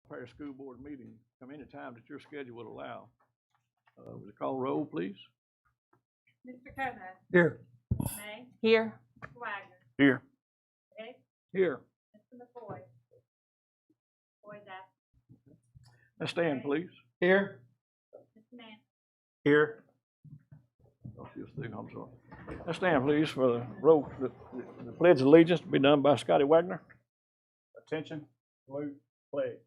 Parish School Board meeting come any time that your schedule will allow. Would you call roll, please? Mr. Cobo. Here. May. Here. Mr. Wagner. Here. Hicks. Here. Mr. McCoy. Boyd absent. Let's stand, please. Here. Mr. Mann. Here. I'm sorry. Let's stand, please, for the roll, the pledge of allegiance to be done by Scotty Wagner. Attention. Salute. Pledge.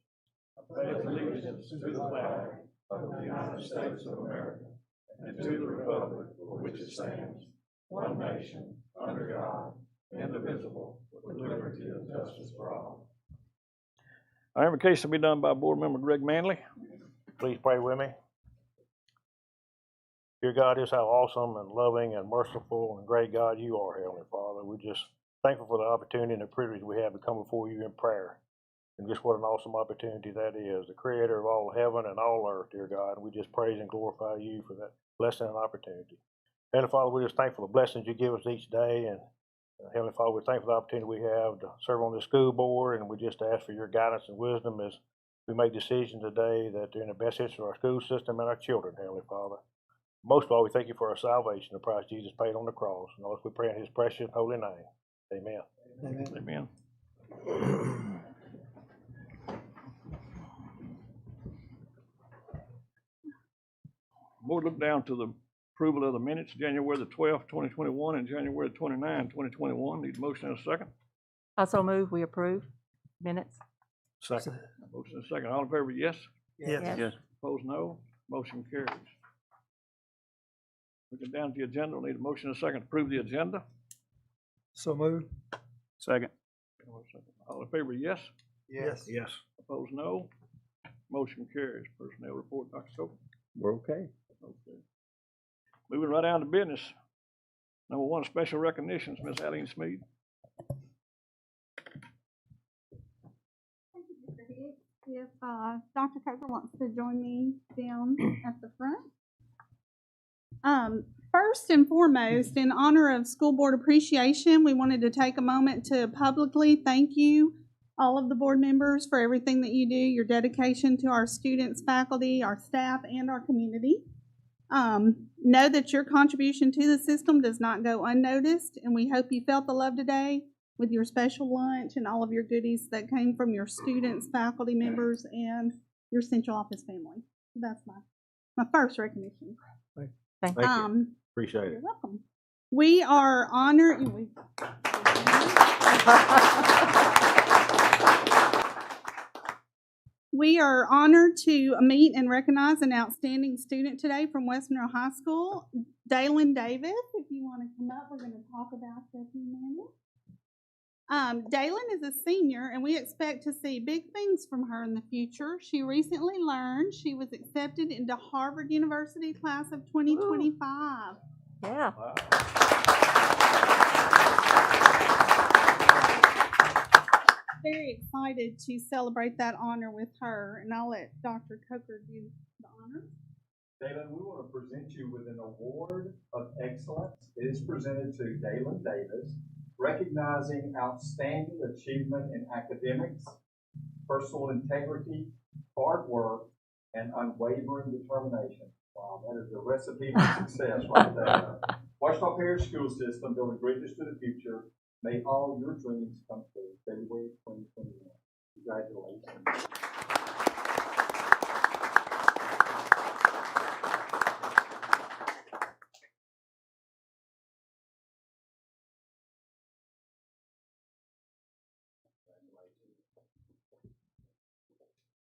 I pledge allegiance to the flag of the United States of America and to the republic for which it stands, one nation, under God, indivisible, with liberty and justice for all. Our invocation will be done by Board Member Greg Manley. Please pray with me. Dear God, just how awesome and loving and merciful and great God you are, Heavenly Father. We're just thankful for the opportunity and the privilege we have to come before you in prayer. And just what an awesome opportunity that is, the creator of all heaven and all earth, dear God. And we just praise and glorify you for that blessing and opportunity. Heavenly Father, we're just thankful for the blessings you give us each day. And Heavenly Father, we're thankful for the opportunity we have to serve on the school board. And we just ask for your guidance and wisdom as we make decisions today that are in the best interest of our school system and our children, Heavenly Father. Most of all, we thank you for our salvation, the price Jesus paid on the cross. And all this we pray in his precious and holy name. Amen. Amen. Board, look down to the approval of the minutes, January the 12th, 2021, and January the 29th, 2021. Need a motion and a second. Also move, we approve minutes. Second. Motion and a second. All in favor, yes? Yes. Opposed, no. Motion carries. Looking down at the agenda, we'll need a motion and a second to approve the agenda. So moved. Second. All in favor, yes? Yes. Yes. Opposed, no. Motion carries. Personnel report, Dr. Coker. We're okay. Okay. Moving right down to business. Number one, special recognitions, Ms. Aline Smead. Thank you, Mr. Hicks. If Dr. Coker wants to join me down at the front. First and foremost, in honor of School Board Appreciation, we wanted to take a moment to publicly thank you, all of the board members, for everything that you do, your dedication to our students, faculty, our staff, and our community. Know that your contribution to the system does not go unnoticed, and we hope you felt the love today with your special lunch and all of your goodies that came from your students, faculty members, and your central office family. That's my first recognition. Thank you. Appreciate You're it. welcome. We are honored. We are honored to meet and recognize an outstanding student today from West Monroe High School, Dalen Davis. If you want to come up, we're going to talk about this in a minute. Dalen is a senior, and we expect to see big things from her in the future. She recently learned she was accepted into Harvard University class of 2025. Yeah. Wow. Very excited to celebrate that honor with her, and I'll let Dr. Coker do the honor. Dalen, we want to present you with an award of excellence. It is presented to Dalen Davis, recognizing outstanding achievement in academics, personal integrity, hard work, and unwavering determination. Wow, that is the recipe for success right there. Ouachita Parish School System, building greatness to the future. May all your dreams come true. February 2021. Congratulations.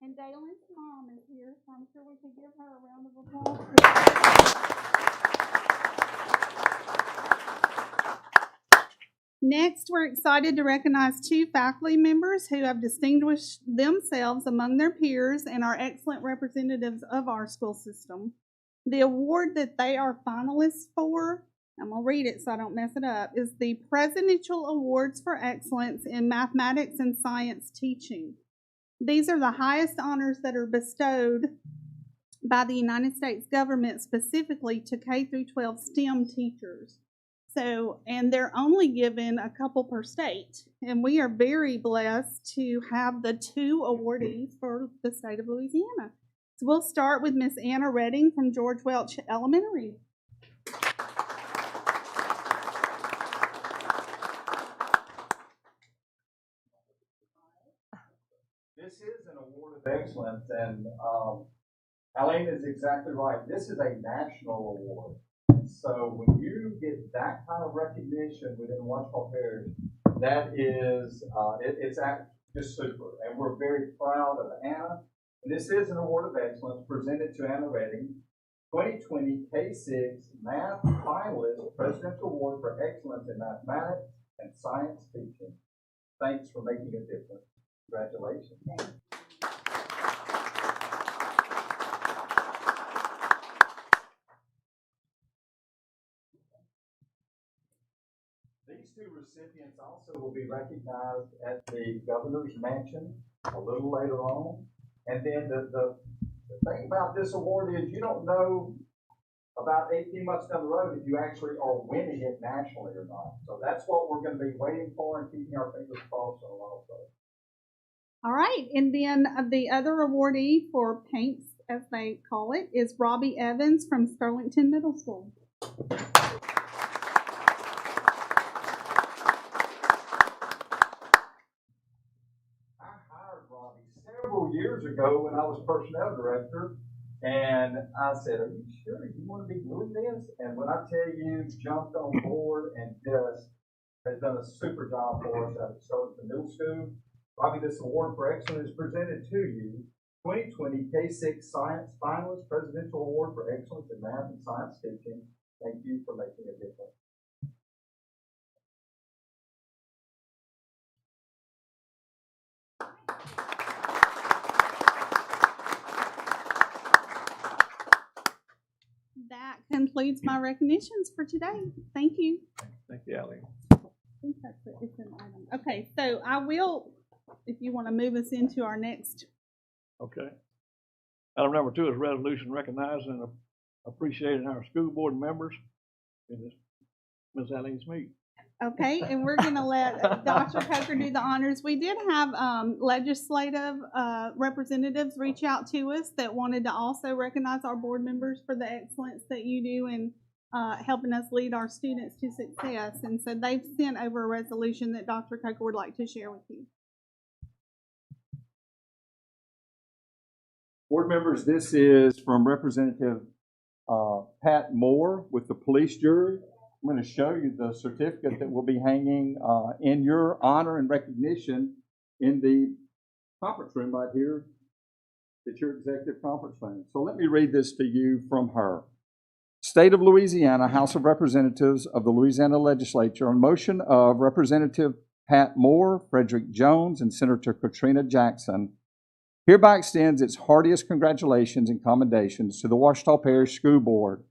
And Dalen's mom is here, so I'm sure we could give her a round of applause. Next, we're excited to recognize two faculty members who have distinguished themselves among their peers and are excellent representatives of our school system. The award that they are finalists for, I'm going to read it so I don't mess it up, is the Presidential Awards for Excellence in Mathematics and Science Teaching. These are the highest honors that are bestowed by the United States government specifically to K-12 STEM teachers. So, and they're only given a couple per state. And we are very blessed to have the 2 awardees for the state of Louisiana. So we'll start with Miss Anna Redding from George Welch Elementary. This is an award of excellence, and Aline is exactly right. This is a national award. So when you get that kind of recognition within Ouachita Parish, that is, it's just super. And we're very proud of Anna. And this is an award of excellence presented to Anna Redding, 2020 K-6 Math Finalist Presidential Award for Excellence in Mathematics and Science Teaching. Thanks for making a difference. Congratulations. These 2 recipients also will be recognized at the Governor's Mansion a little later on. And then the thing about this award is you don't know about 18 months down the road if you actually are winning it nationally or not. So that's what we're going to be waiting for and keeping our fingers crossed on also. All right, and then the other awardee for paints, as they call it, is Robbie Evans from Sterlington Middle School. I hired Robbie several years ago when I was personnel director, and I said, "Are you sure you want to be doing this?" And when I tell you, jumped on board and just has done a super job for us at Sterlington Middle School. Robbie, this award for excellence is presented to you. 2020 K-6 Science Finalist Presidential Award for Excellence in Math and Science Teaching. Thank you for making a difference. That concludes my recognitions for today. Thank you. Thank you, Ally. I think that's it. It's an item. Okay, so I will, if you want to move us into our next. Okay. Item number 2 is resolution recognizing and appreciating our school board members. And it's Ms. Aline Smith. Okay, and we're going to let Dr. Coker do the honors. We did have legislative representatives reach out to us that wanted to also recognize our board members for the excellence that you do in helping us lead our students to success. And so they've sent over a resolution that Dr. Coker would like to share with you. Board members, this is from Representative Pat Moore with the police jury. I'm going to show you the certificate that will be hanging in your honor and recognition in the conference room right here at your executive conference room. So let me read this to you from her. State of Louisiana, House of Representatives of the Louisiana Legislature, on motion of Representative Pat Moore, Frederick Jones, and Senator Katrina Jackson, hereby extends its heartiest congratulations and commendations to the Ouachita Parish School Board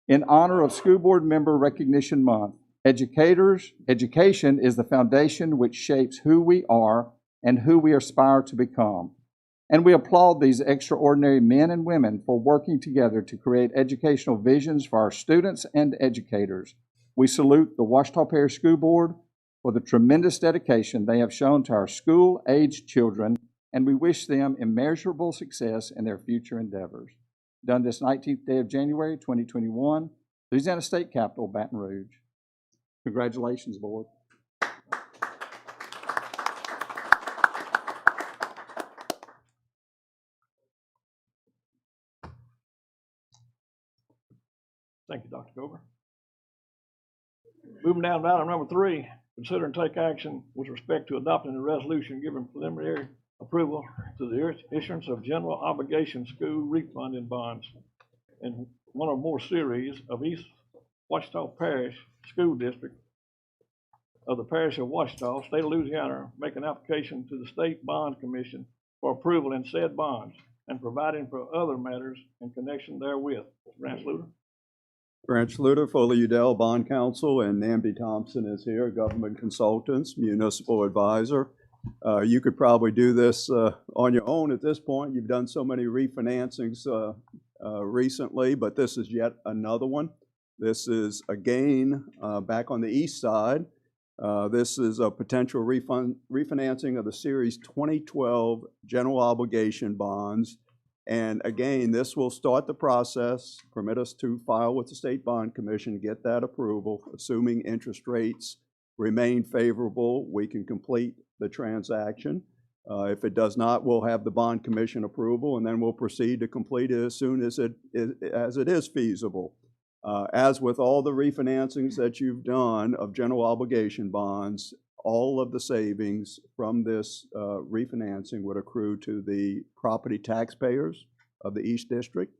in honor of School Board Member Recognition Month. Education is the foundation which shapes who we are and who we aspire to become. And we applaud these extraordinary men and women for working together to create educational visions for our students and educators. We salute the Ouachita Parish School Board for the tremendous dedication they have shown to our school-aged children, and we wish them immeasurable success in their future endeavors. Done this 19th day of January, 2021, Louisiana State Capitol, Baton Rouge. Congratulations, Board. Thank you, Dr. Coker. Moving down to item number 3, consider and take action with respect to adopting a resolution giving preliminary approval to the issuance of general obligation school refunding bonds in one or more series of East Ouachita Parish School District of the Parish of Ouachita, State of Louisiana, make an application to the State Bond Commission for approval in said bonds and providing for other matters in connection therewith. Branch Luter. Branch Luter, Foley Udell Bond Counsel, and Namby Thompson is here, Government Consultants, Municipal Advisor. You could probably do this on your own at this point. You've done so many refinancings recently, but this is yet another one. This is again back on the east side. This is a potential refinancing of the Series 2012 general obligation bonds. And again, this will start the process, permit us to file with the State Bond Commission, get that approval. Assuming interest rates remain favorable, we can complete the transaction. If it does not, we'll have the Bond Commission approval, and then we'll proceed to complete it as soon as it is feasible. As with all the refinancings that you've done of general obligation bonds, all of the savings from this refinancing would accrue to the property taxpayers of the East District.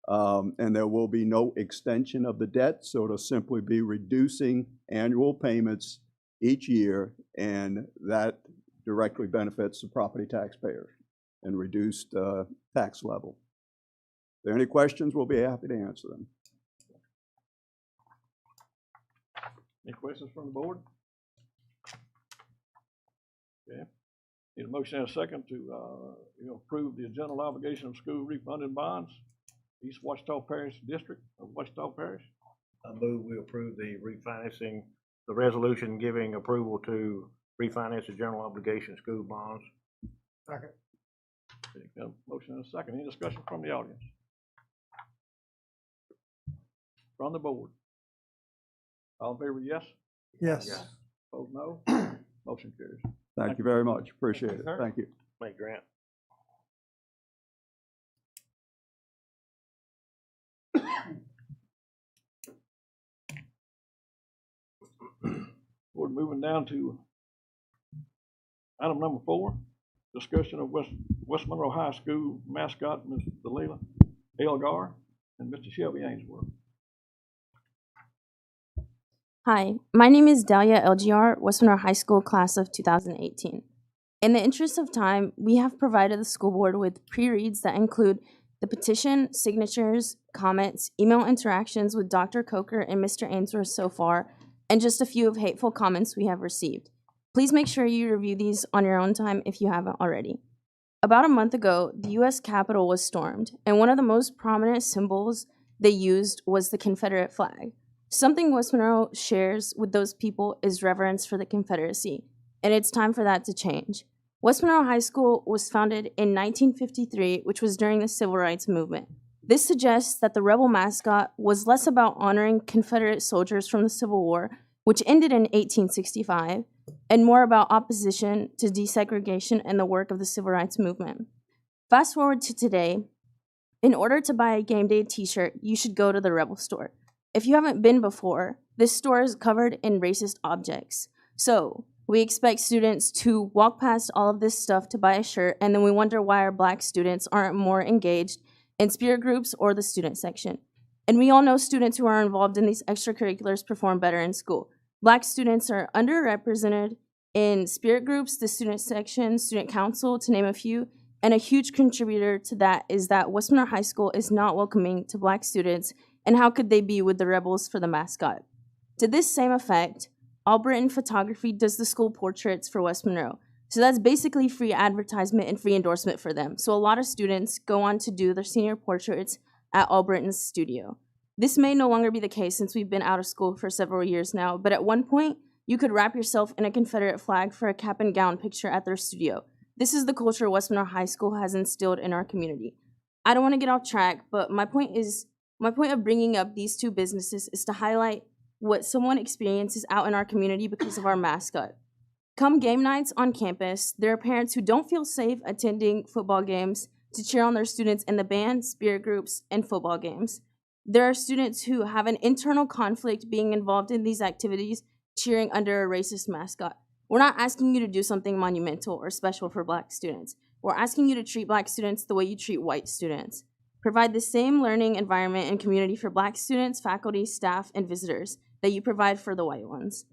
And there will be no extension of the debt, so it'll simply be reducing annual payments each year, and that directly benefits the property taxpayers and reduced tax level. If there are any questions, we'll be happy to answer them. Any questions from the board? Okay. Need a motion and a second to approve the general obligation of school refunding bonds, East Ouachita Parish District of Ouachita Parish. I move we approve the refinancing, the resolution giving approval to refinance the general obligation school bonds. Second. Okay, got a motion and a second. Any discussion from the audience? From the board? All in favor, yes? Yes. Opposed, no? Motion carries. Thank you very much. Appreciate it. Thank you. Thank you, Grant. We're moving down to item number 4, discussion of West Monroe High School mascot, Ms. Delilah Elgar and Mr. Shelby Ainsworth. Hi, my name is Dahlia LGR, West Monroe High School class of 2018. In the interest of time, we have provided the school board with pre-reads that include the petition, signatures, comments, email interactions with Dr. Coker and Mr. Ainsworth so far, and just a few of hateful comments we have received. Please make sure you review these on your own time if you haven't already. About a month ago, the U.S. Capitol was stormed, and one of the most prominent symbols they used was the Confederate flag. Something West Monroe shares with those people is reverence for the Confederacy, and it's time for that to change. West Monroe High School was founded in 1953, which was during the Civil Rights Movement. This suggests that the rebel mascot was less about honoring Confederate soldiers from the Civil War, which ended in 1865, and more about opposition to desegregation and the work of the Civil Rights Movement. Fast forward to today, in order to buy a game day t-shirt, you should go to the Rebel store. If you haven't been before, this store is covered in racist objects. So we expect students to walk past all of this stuff to buy a shirt, and then we wonder why our Black students aren't more engaged in spirit groups or the student section. And we all know students who are involved in these extracurriculars perform better in school. Black students are underrepresented in spirit groups, the student section, student council, to name a few, and a huge contributor to that is that West Monroe High School is not welcoming to Black students, and how could they be with the rebels for the mascot? To this same effect, Albritton Photography does the school portraits for West Monroe. So that's basically free advertisement and free endorsement for them. So a lot of students go on to do their senior portraits at Albritton's studio. This may no longer be the case since we've been out of school for several years now, but at one point, you could wrap yourself in a Confederate flag for a cap and gown picture at their studio. This is the culture West Monroe High School has instilled in our community. I don't want to get off track, but my point of bringing up these two businesses is to highlight what someone experiences out in our community because of our mascot. Come game nights on campus, there are parents who don't feel safe attending football games to cheer on their students in the band, spirit groups, and football games. There are students who have an internal conflict being involved in these activities, cheering under a racist mascot. We're not asking you to do something monumental or special for Black students. We're asking you to treat Black students the way you treat white students. Provide the same learning environment and community for Black students, faculty, staff, and visitors that you provide for the white ones.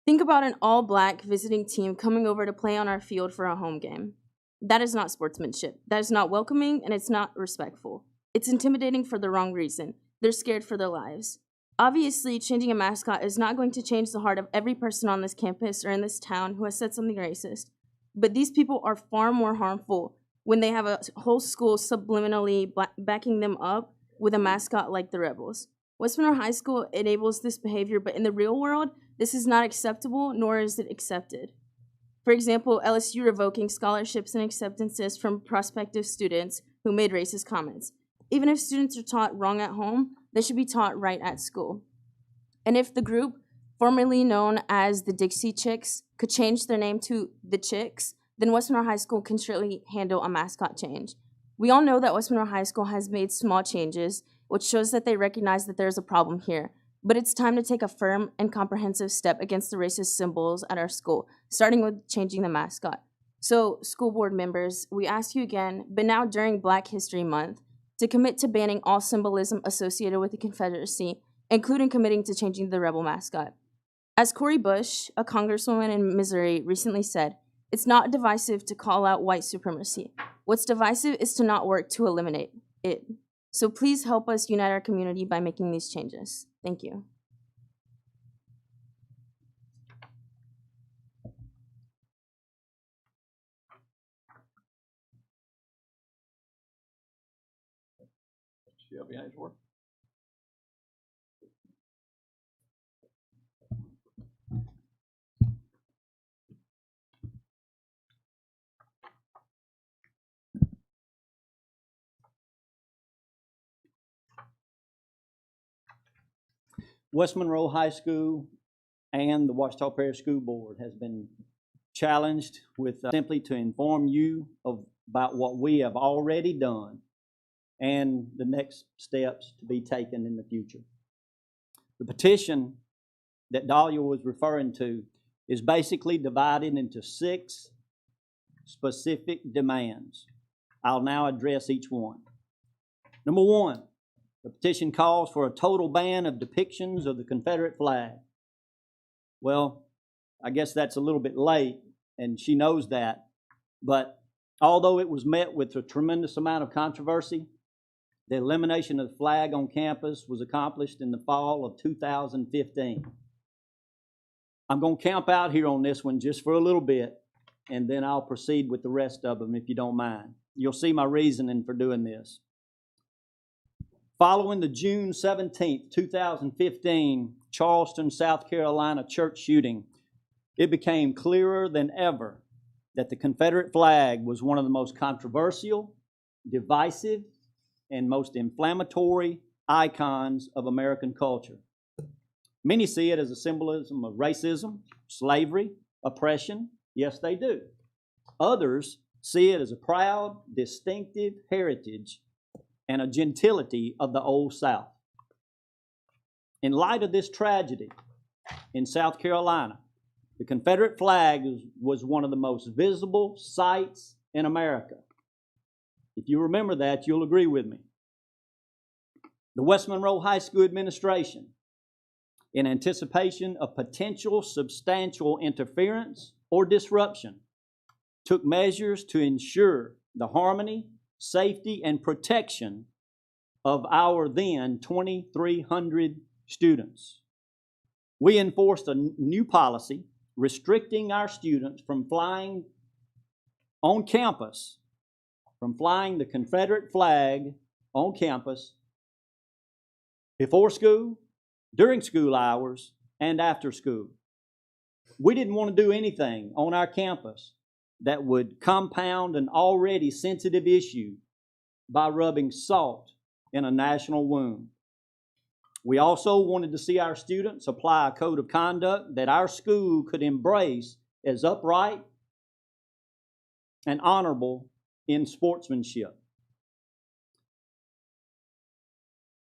Think about an all-Black visiting team coming over to play on our field for a home game. That is not sportsmanship. That is not welcoming, and it's not respectful. It's intimidating for the wrong reason. They're scared for their lives. Obviously, changing a mascot is not going to change the heart of every person on this campus or in this town who has said something racist. But these people are far more harmful when they have a whole school subliminally backing them up with a mascot like the Rebels. West Monroe High School enables this behavior, but in the real world, this is not acceptable, nor is it accepted. For example, LSU revoking scholarships and acceptances from prospective students who made racist comments. Even if students are taught wrong at home, they should be taught right at school. And if the group, formerly known as the Dixie Chicks, could change their name to the Chicks, then West Monroe High School can surely handle a mascot change. We all know that West Monroe High School has made small changes, which shows that they recognize that there's a problem here. But it's time to take a firm and comprehensive step against the racist symbols at our school, starting with changing the mascot. So, school board members, we ask you again, but now during Black History Month, to commit to banning all symbolism associated with the Confederacy, including committing to changing the rebel mascot. As Cori Bush, a congresswoman in Missouri, recently said, it's not divisive to call out white supremacy. What's divisive is to not work to eliminate it. So please help us unite our community by making these changes. Thank you. Shelby Ainsworth. West Monroe High School and the Ouachita Parish School Board has been challenged with simply to inform you about what we have already done and the next steps to be taken in the future. The petition that Dahlia was referring to is basically divided into 6 specific demands. I'll now address each one. Number 1, the petition calls for a total ban of depictions of the Confederate flag. Well, I guess that's a little bit late, and she knows that, but although it was met with a tremendous amount of controversy, the elimination of the flag on campus was accomplished in the fall of 2015. I'm going to camp out here on this one just for a little bit, and then I'll proceed with the rest of them if you don't mind. You'll see my reasoning for doing this. Following the June 17, 2015 Charleston, South Carolina church shooting, it became clearer than ever that the Confederate flag was one of the most controversial, divisive, and most inflammatory icons of American culture. Many see it as a symbolism of racism, slavery, oppression. Yes, they do. Others see it as a proud, distinctive heritage and a gentility of the Old South. In light of this tragedy in South Carolina, the Confederate flag was one of the most visible sights in America. If you remember that, you'll agree with me. The West Monroe High School administration, in anticipation of potential substantial interference or disruption, took measures to ensure the harmony, safety, and protection of our then 2,300 students. We enforced a new policy restricting our students from flying on campus, from flying the Confederate flag on campus before school, during school hours, and after school. We didn't want to do anything on our campus that would compound an already sensitive issue by rubbing salt in a national wound. We also wanted to see our students apply a code of conduct that our school could embrace as upright and honorable in sportsmanship.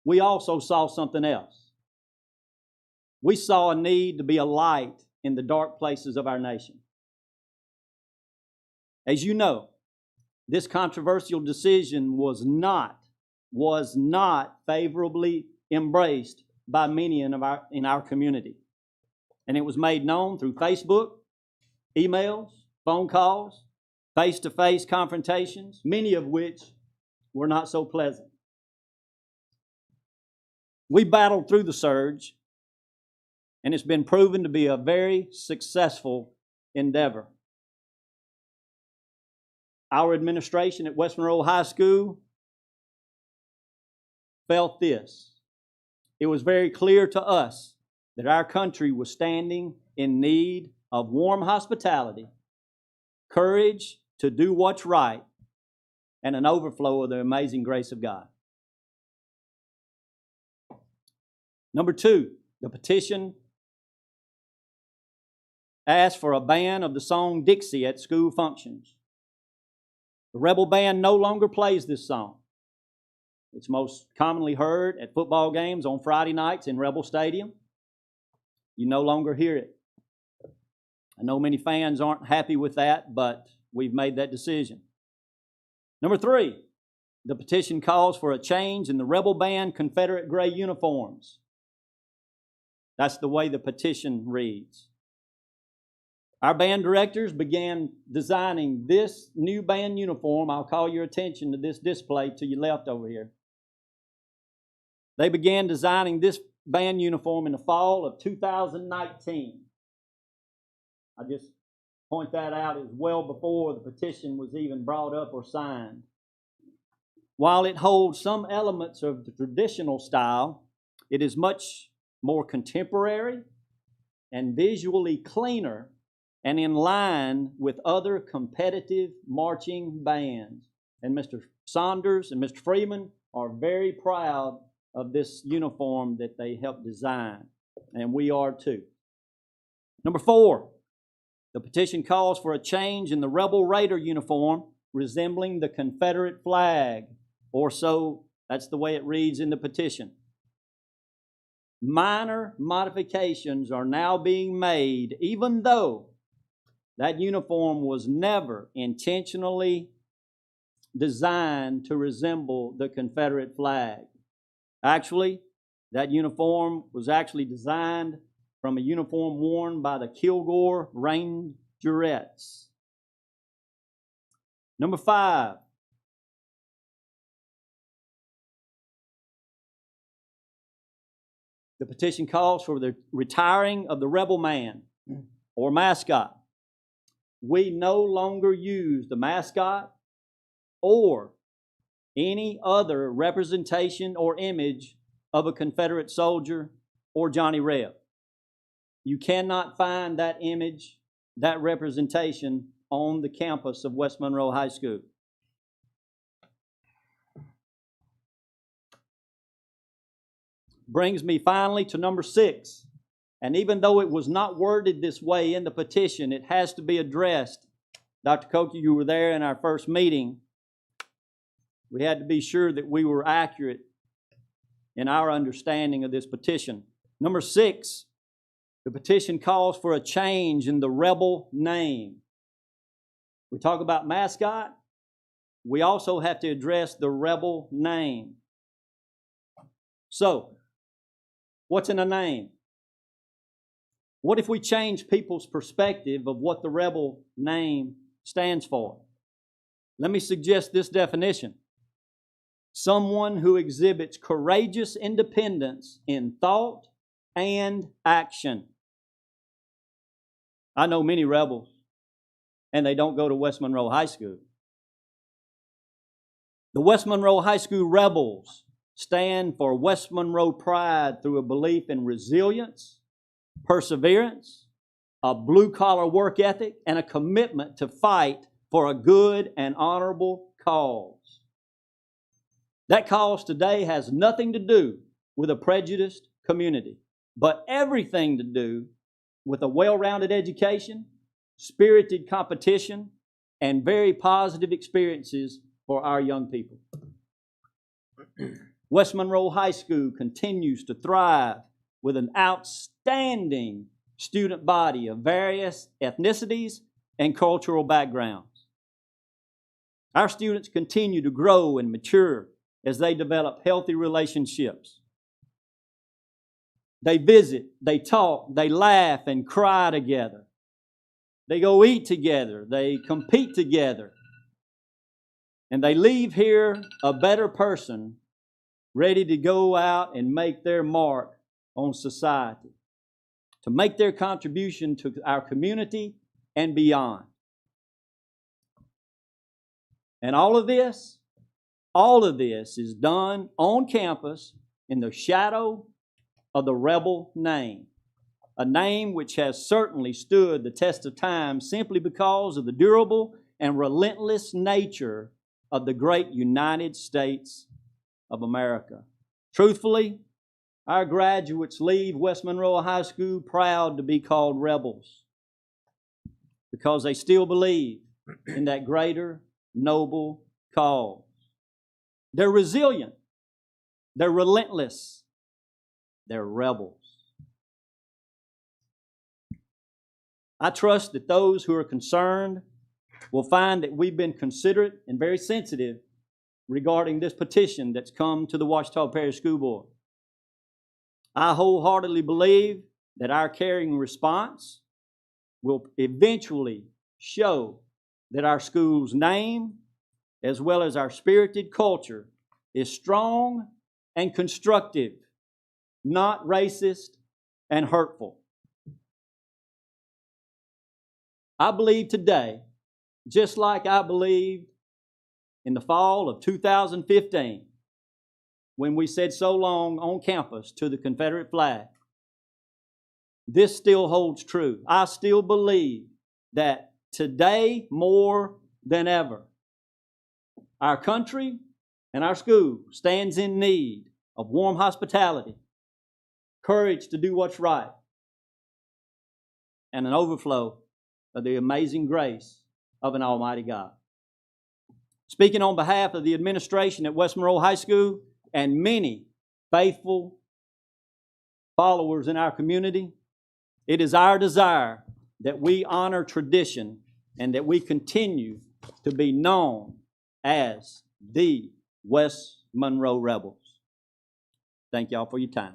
We also saw something else. We saw a need to be a light in the dark places of our nation. As you know, this controversial decision was not favorably embraced by many in our community. And it was made known through Facebook, emails, phone calls, face-to-face confrontations, many of which were not so pleasant. We battled through the surge, and it's been proven to be a very successful endeavor. Our administration at West Monroe High School felt this. it was very clear to us that our country was standing in need of warm hospitality, courage to do what's right, and an overflow of the amazing grace of God. Number two, the petition asked for a ban of the song Dixie at school functions. The Rebel Band no longer plays this song. It's most commonly heard at football games on Friday nights in Rebel Stadium. You no longer hear it. I know many fans aren't happy with that, but we've made that decision. Number three, the petition calls for a change in the Rebel Band Confederate gray uniforms. That's the way the petition reads. Our band directors began designing this new band uniform. I'll call your attention to this display to your left over here. They began designing this band uniform in the fall of 2019. I just point that out as well before the petition was even brought up or signed. While it holds some elements of the traditional style, it is much more contemporary and visually cleaner and in line with other competitive marching bands. And Mr. Saunders and Mr. Freeman are very proud of this uniform that they helped design, and we are too. Number four, the petition calls for a change in the Rebel Raider uniform resembling the Confederate flag, or so that's the way it reads in the petition. Minor modifications are now being made, even though that uniform was never intentionally designed to resemble the Confederate flag. Actually, that uniform was actually designed from a uniform worn by the Kilgore Rangerettes. Number five, the petition calls for the retiring of the Rebel Man or mascot. We no longer use the mascot or any other representation or image of a Confederate soldier or Johnny Reb. You cannot find that image, that representation on the campus of West Monroe High School. Brings me finally to number six. And even though it was not worded this way in the petition, it has to be addressed. Dr. Coker, you were there in our first meeting. We had to be sure that we were accurate in our understanding of this petition. Number six, the petition calls for a change in the Rebel name. We talk about mascot. We also have to address the Rebel name. So, what's in a name? What if we change people's perspective of what the Rebel name stands for? Let me suggest this definition. Someone who exhibits courageous independence in thought and action. I know many rebels, and they don't go to West Monroe High School. The West Monroe High School Rebels stand for West Monroe pride through a belief in resilience, perseverance, a blue-collar work ethic, and a commitment to fight for a good and honorable cause. That cause today has nothing to do with a prejudiced community, but everything to do with a well-rounded education, spirited competition, and very positive experiences for our young people. West Monroe High School continues to thrive with an outstanding student body of various ethnicities and cultural backgrounds. Our students continue to grow and mature as they develop healthy relationships. They visit, they talk, they laugh and cry together. They go eat together, they compete together. And they leave here a better person, ready to go out and make their mark on society, to make their contribution to our community and beyond. And all of this is done on campus in the shadow of the rebel name, a name which has certainly stood the test of time simply because of the durable and relentless nature of the great United States of America. Truthfully, our graduates leave West Monroe High School proud to be called rebels because they still believe in that greater, noble cause. They're resilient. They're relentless. They're rebels. I trust that those who are concerned will find that we've been considerate and very sensitive regarding this petition that's come to the Ouachita Parish School Board. I wholeheartedly believe that our caring response will eventually show that our school's name, as well as our spirited culture, is strong and constructive, not racist and hurtful. I believe today, just like I believed in the fall of 2015, when we said so long on campus to the Confederate flag, this still holds true. I still believe that today, more than ever, our country and our school stands in need of warm hospitality, courage to do what's right, and an overflow of the amazing grace of an almighty God. Speaking on behalf of the administration at West Monroe High School and many faithful followers in our community, it is our desire that we honor tradition and that we continue to be known as the West Monroe Rebels. Thank y'all for your time.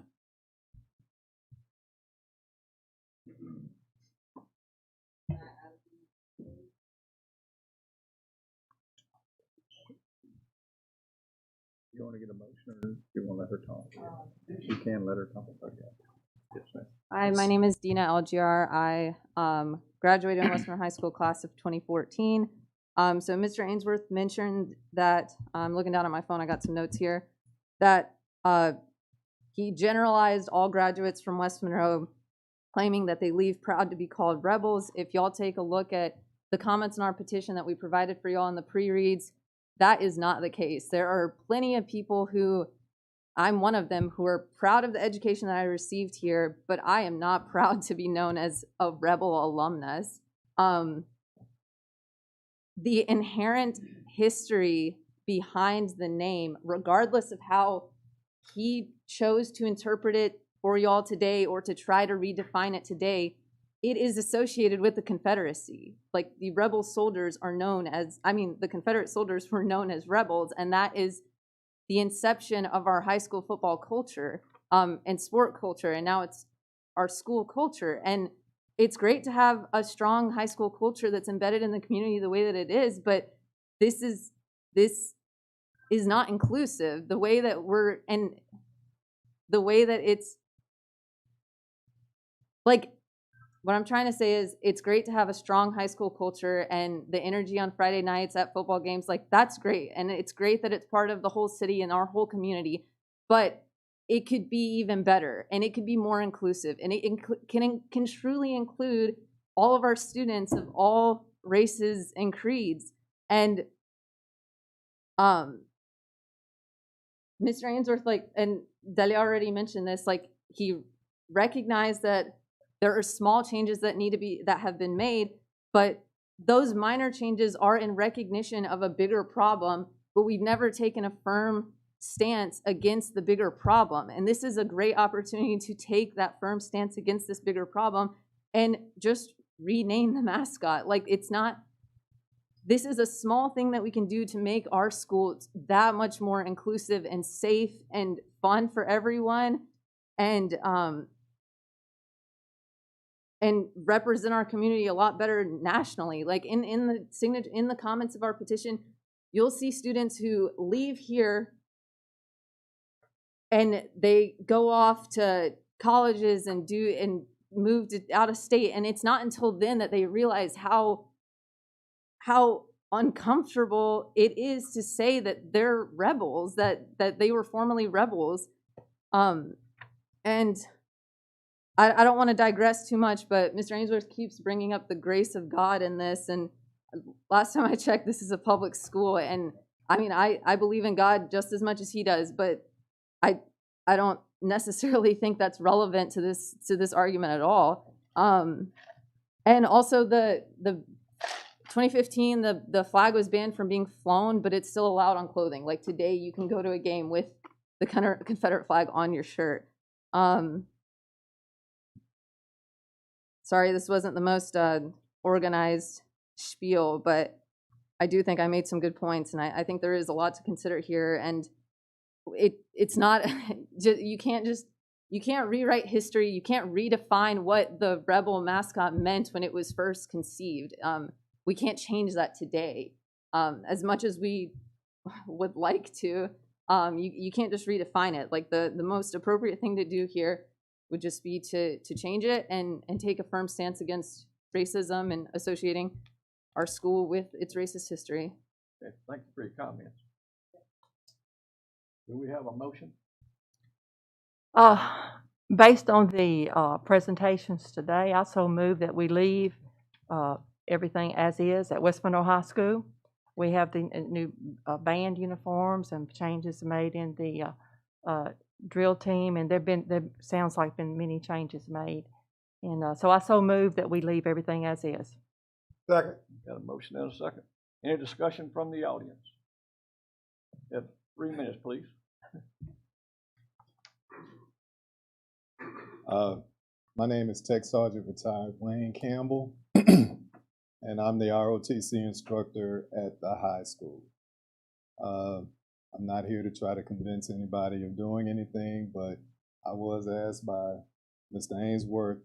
You want to get a motion, or you want to let her talk? You can let her talk. Okay. Yes, ma'am. Hi, my name is Dina LGR. I graduated in West Monroe High School class of 2014. So Mr. Ainsworth mentioned that, I'm looking down at my phone, I got some notes here, that he generalized all graduates from West Monroe, claiming that they leave proud to be called rebels. If y'all take a look at the comments in our petition that we provided for y'all in the pre-reads, that is not the case. There are plenty of people who, I'm one of them, who are proud of the education that I received here, but I am not proud to be known as a rebel alumnus. The inherent history behind the name, regardless of how he chose to interpret it for y'all today or to try to redefine it today, it is associated with the Confederacy. Like, the rebel soldiers are known as, the Confederate soldiers were known as rebels, and that is the inception of our high school football culture and sport culture, and now it's our school culture. And it's great to have a strong high school culture that's embedded in the community the way that it is, but this is not inclusive. The way that it's, like, what I'm trying to say is, it's great to have a strong high school culture, and the energy on Friday nights at football games, like, that's great. And it's great that it's part of the whole city and our whole community, but it could be even better, and it could be more inclusive, and it can truly include all of our students of all races and creeds. And Mr. Ainsworth, and Delia already mentioned this, he recognized that there are small changes that have been made, but those minor changes are in recognition of a bigger problem, but we've never taken a firm stance against the bigger problem. And this is a great opportunity to take that firm stance against this bigger problem and just rename the mascot. This is a small thing that we can do to make our school that much more inclusive and safe and fun for everyone, and represent our community a lot better nationally. Like, in the comments of our petition, you'll see students who leave here and they go off to colleges and move out of state, and it's not until then that they realize how uncomfortable it is to say that they're rebels, that they were formerly rebels. And I don't want to digress too much, but Mr. Ainsworth keeps bringing up the grace of God in this. And last time I checked, this is a public school. And I mean, I believe in God just as much as he does, but I don't necessarily think that's relevant to this argument at all. And also the 2015, the flag was banned from being flown, but it's still allowed on clothing. Like today, you can go to a game with the Confederate flag on your shirt. Sorry, this wasn't the most organized spiel, but I do think I made some good points, and I think there is a lot to consider here. And it's not you can't rewrite history. You can't redefine what the rebel mascot meant when it was first conceived. We can't change that today. As much as we would like to, you can't just redefine it. Like the most appropriate thing to do here would just be to change it and take a firm stance against racism and associating our school with its racist history. Okay, thank you for your comments. Do we have a motion? Based on the presentations today, I so move that we leave everything as is at West Monroe High School. We have the new band uniforms and changes made in the drill team, and there sounds like been many changes made. And so I so move that we leave everything as is. Second. Got a motion and a second. Any discussion from the audience? You have 3 minutes, please. My name is Tech Sergeant Retired Wayne Campbell, and I'm the ROTC instructor at the high school. I'm not here to try to convince anybody of doing anything, but I was asked by Mr. Ainsworth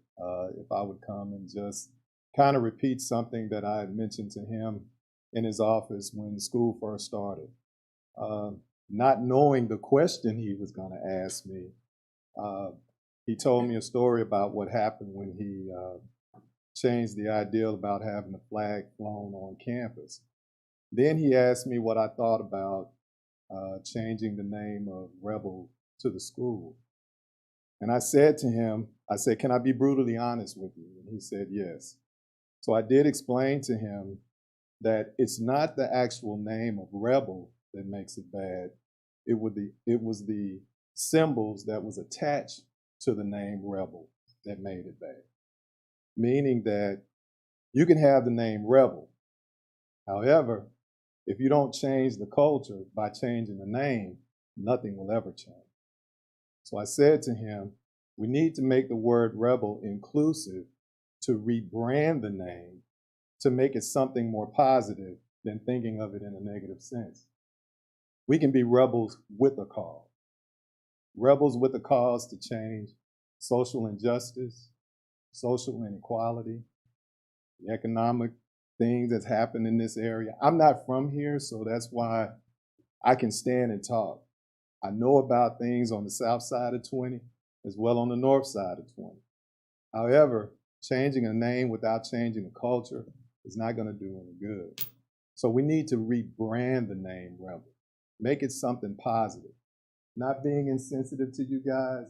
if I would come and just kind of repeat something that I had mentioned to him in his office when the school first started. Not knowing the question he was going to ask me, he told me a story about what happened when he changed the ideal about having the flag flown on campus. Then he asked me what I thought about changing the name of Rebel to the school. And I said to him, can I be brutally honest with you? And he said, yes. So I did explain to him that it's not the actual name of Rebel that makes it bad. It was the symbols that was attached to the name Rebel that made it bad. Meaning that you can have the name Rebel. However, if you don't change the culture by changing the name, nothing will ever change. So I said to him, we need to make the word Rebel inclusive to rebrand the name to make it something more positive than thinking of it in a negative sense. We can be rebels with a cause. Rebels with a cause to change social injustice, social inequality, the economic things that's happened in this area. I'm not from here, so that's why I can stand and talk. I know about things on the south side of 20 as well on the north side of 20. However, changing a name without changing the culture is not going to do any good. So we need to rebrand the name Rebel. Make it something positive. Not being insensitive to you guys,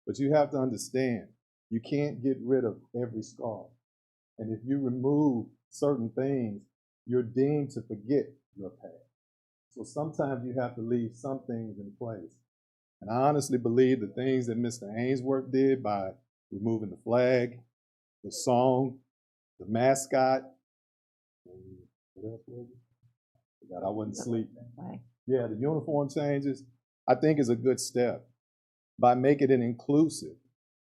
but you have to understand, you can't get rid of every scar. And if you remove certain things, you're deemed to forget your past. So sometimes you have to leave some things in place. And I honestly believe the things that Mr. Ainsworth did by removing the flag, the song, the mascot, and what else was it? Forgot, I wasn't sleeping. Yeah, the uniform changes, I think is a good step. By making it inclusive,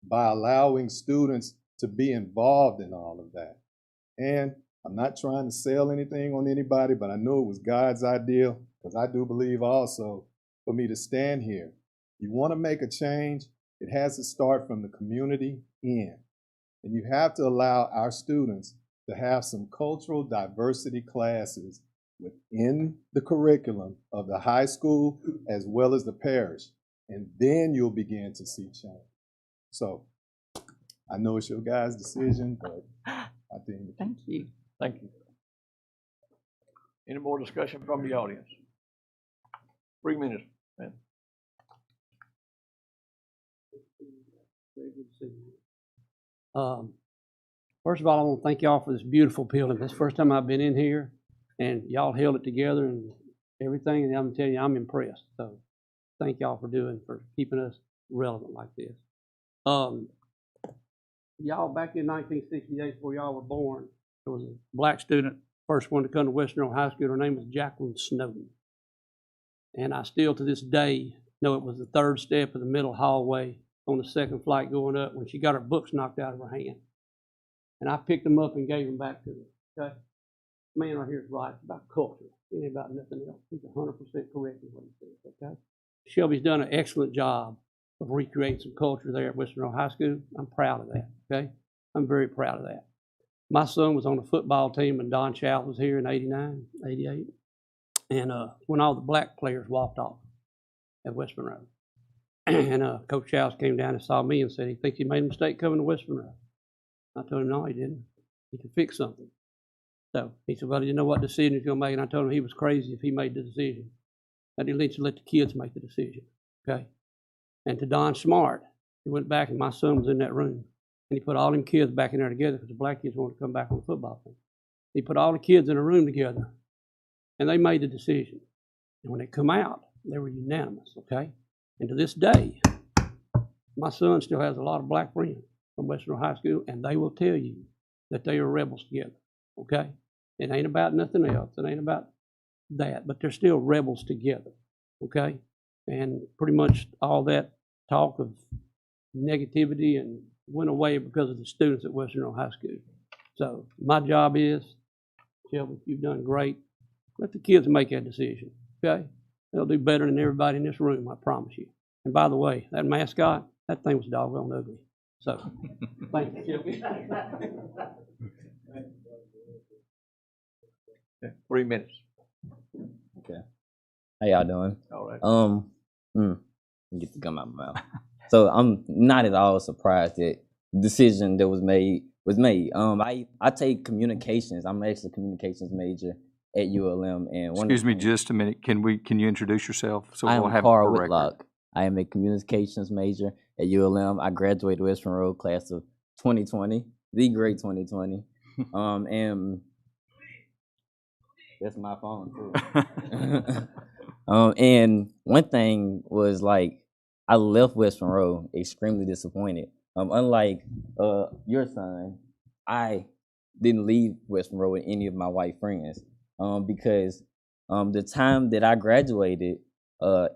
by allowing students to be involved in all of that. And I'm not trying to sell anything on anybody, but I know it was God's ideal, because I do believe also for me to stand here. You want to make a change, it has to start from the community in. And you have to allow our students to have some cultural diversity classes within the curriculum of the high school as well as the parish. And then you'll begin to see change. So I know it's your guys' decision, but I think. Thank you. Thank you. Any more discussion from the audience? 3 minutes, man. Very good to see you. First of all, I want to thank y'all for this beautiful building. This is the first time I've been in here, and y'all held it together and everything, and I'm telling you, I'm impressed. So thank y'all for keeping us relevant like this. Y'all, back in 1968, before y'all were born, there was a black student, first one to come to Western Monroe High School. Her name was Jacqueline Snowden. And I still, to this day, know it was the third step of the middle hallway on the second flight going up when she got her books knocked out of her hand. And I picked them up and gave them back to her, okay? Man right here is right. It's about culture. It ain't about nothing else. He's 100% correct in what he says, okay? Shelby's done an excellent job of recreating some culture there at Western Monroe High School. I'm proud of that, okay? I'm very proud of that. My son was on the football team when Don Chow was here in 89, 88. And when all the black players walked off at West Monroe. And Coach Chow's came down and saw me and said he thinks he made a mistake coming to West Monroe. I told him, no, he didn't. He could fix something. So he said, well, he didn't know what decision he was going to make. And I told him he was crazy if he made the decision. That he needs to let the kids make the decision, okay? And to Don Smart, he went back and my son was in that room. And he put all them kids back in there together because the black kids wanted to come back on the football team. He put all the kids in a room together. And they made the decision. And when they come out, they were unanimous, okay? And to this day, my son still has a lot of black friends from Western High School, and they will tell you that they are rebels together, okay? It ain't about nothing else. It ain't about that, but they're still rebels together, okay? And pretty much all that talk of negativity and went away because of the students at Western High School. So my job is, Shelby, you've done great. Let the kids make that decision, okay? They'll do better than everybody in this room, I promise you. And by the way, that mascot, that thing was doggone ugly. So, thank you, Shelby. 3 minutes. Okay. How y'all doing? All right. Get the gum out of my mouth. So I'm not at all surprised that the decision that was made was made. I take communications. I'm actually a communications major at ULM, and Excuse me just a minute. Can you introduce yourself? So I am we'll have Carl it for record. Whitlock. I am a communications major at ULM. I graduated West Monroe class of 2020, the great 2020. And that's my phone too. And one thing was like, I left West Monroe extremely disappointed. Unlike your son, I didn't leave West Monroe with any of my white friends. Because the time that I graduated,